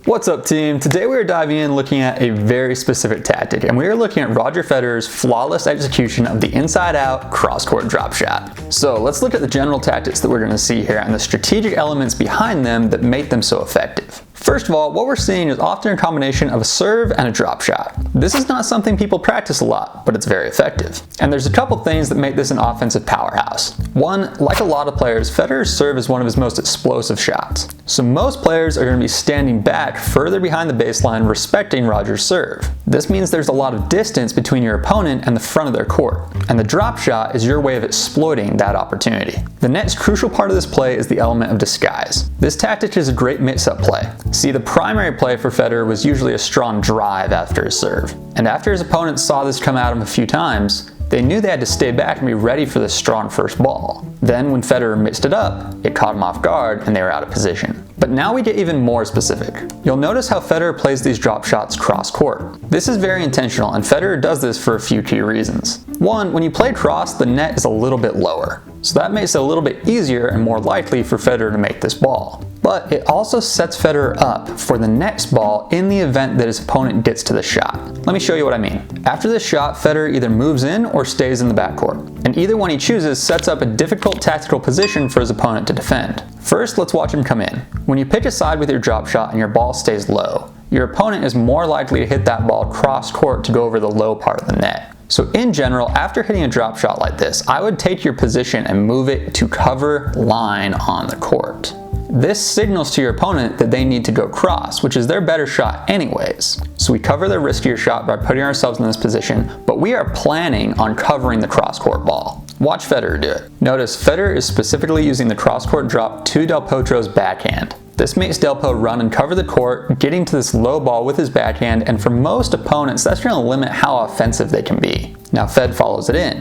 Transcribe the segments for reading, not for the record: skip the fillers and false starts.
What's up, team? Today we are diving in looking at a very specific tactic, and we are looking at Roger Federer's flawless execution of the inside-out cross-court drop shot. So let's look at the general tactics that we're going to see here and the strategic elements behind them that make them so effective. First of all, what we're seeing is often a combination of a serve and a drop shot. This is not something people practice a lot, but it's very effective. And there's a couple things that make this an offensive powerhouse. One, like a lot of players, Federer's serve is one of his most explosive shots. So most players are going to be standing back further behind the baseline, respecting Roger's serve. This means there's a lot of distance between your opponent and the front of their court, and the drop shot is your way of exploiting that opportunity. The next crucial part of this play is the element of disguise. This tactic is a great mix-up play. See, the primary play for Federer was usually a strong drive after his serve, and after his opponents saw this come at him a few times, they knew they had to stay back and be ready for this strong first ball. Then when Federer mixed it up, it caught him off guard and they were out of position. But now we get even more specific. You'll notice how Federer plays these drop shots cross court. This is very intentional, and Federer does this for a few key reasons. One, when you play cross, the net is a little bit lower, so that makes it a little bit easier and more likely for Federer to make this ball. But it also sets Federer up for the next ball in the event that his opponent gets to the shot. Let me show you what I mean. After this shot, Federer either moves in or stays in the backcourt, and either one he chooses sets up a difficult tactical position for his opponent to defend. First, let's watch him come in. When you pick a side with your drop shot and your ball stays low, your opponent is more likely to hit that ball cross court to go over the low part of the net. So in general, after hitting a drop shot like this, I would take your position and move it to cover line on the court. This signals to your opponent that they need to go cross, which is their better shot anyways. So we cover the riskier shot by putting ourselves in this position, but we are planning on covering the cross-court ball. Watch Federer do it. Notice Federer is specifically using the cross-court drop to Del Potro's backhand. This makes Del Potro run and cover the court, getting to this low ball with his backhand, and for most opponents, that's going to limit how offensive they can be. Now Fed follows it in,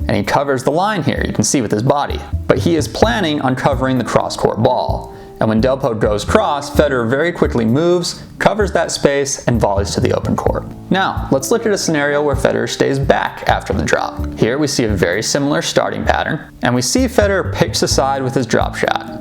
and he covers the line here, you can see with his body. But he is planning on covering the cross-court ball. And when Del Potro goes cross, Federer very quickly moves, covers that space, and volleys to the open court. Now, let's look at a scenario where Federer stays back after the drop. Here we see a very similar starting pattern, and we see Federer picks a side with his drop shot.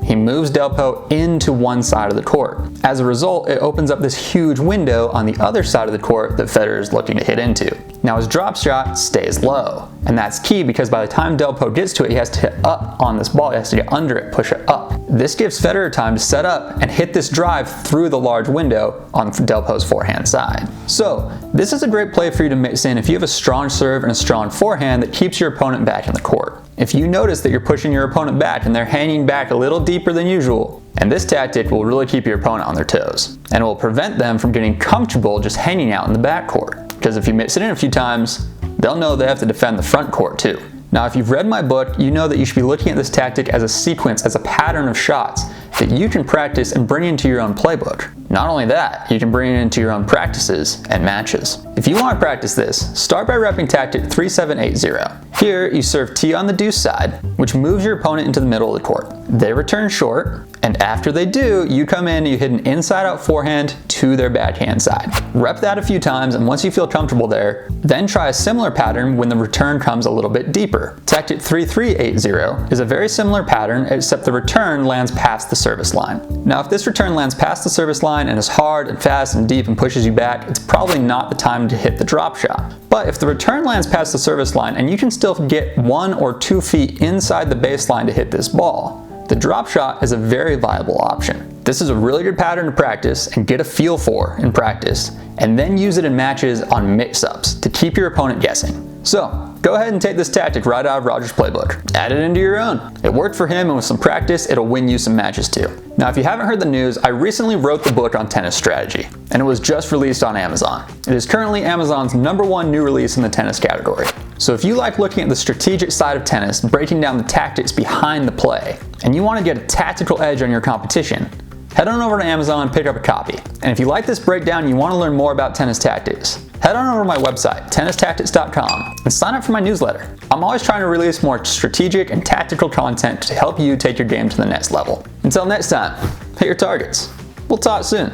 He moves Del Potro into one side of the court. As a result, it opens up this huge window on the other side of the court that Federer is looking to hit into. Now his drop shot stays low, and that's key because by the time Del Potro gets to it, he has to hit up on this ball, he has to get under it, push it up. This gives Federer time to set up and hit this drive through the large window on Del Potro's forehand side. So this is a great play for you to mix in if you have a strong serve and a strong forehand that keeps your opponent back in the court. If you notice that you're pushing your opponent back and they're hanging back a little deeper than usual, and this tactic will really keep your opponent on their toes, and it will prevent them from getting comfortable just hanging out in the backcourt. Because if you mix it in a few times, they'll know they have to defend the front court too. Now, if you've read my book, you know that you should be looking at this tactic as a sequence, as a pattern of shots that you can practice and bring into your own playbook. Not only that, you can bring it into your own practices and matches. If you want to practice this, start by repping tactic 3780. Here, you serve T on the deuce side, which moves your opponent into the middle of the court. They return short, and after they do, you come in and you hit an inside-out forehand to their backhand side. Rep that a few times, and once you feel comfortable there, then try a similar pattern when the return comes a little bit deeper. Tactic 3380 is a very similar pattern, except the return lands past the service line. Now, if this return lands past the service line and is hard and fast and deep and pushes you back, it's probably not the time to hit the drop shot. But if the return lands past the service line and you can still get 1 or 2 feet inside the baseline to hit this ball, the drop shot is a very viable option. This is a really good pattern to practice and get a feel for in practice, and then use it in matches on mix-ups to keep your opponent guessing. So, go ahead and take this tactic right out of Roger's playbook. Add it into your own. It worked for him, and with some practice, it'll win you some matches too. Now, if you haven't heard the news, I recently wrote the book on tennis strategy, and it was just released on Amazon. It is currently Amazon's #1 new release in the tennis category. So if you like looking at the strategic side of tennis, breaking down the tactics behind the play, and you want to get a tactical edge on your competition, head on over to Amazon and pick up a copy. And if you like this breakdown and you want to learn more about tennis tactics, head on over to my website, tennistactics.com, and sign up for my newsletter. I'm always trying to release more strategic and tactical content to help you take your game to the next level. Until next time, hit your targets. We'll talk soon.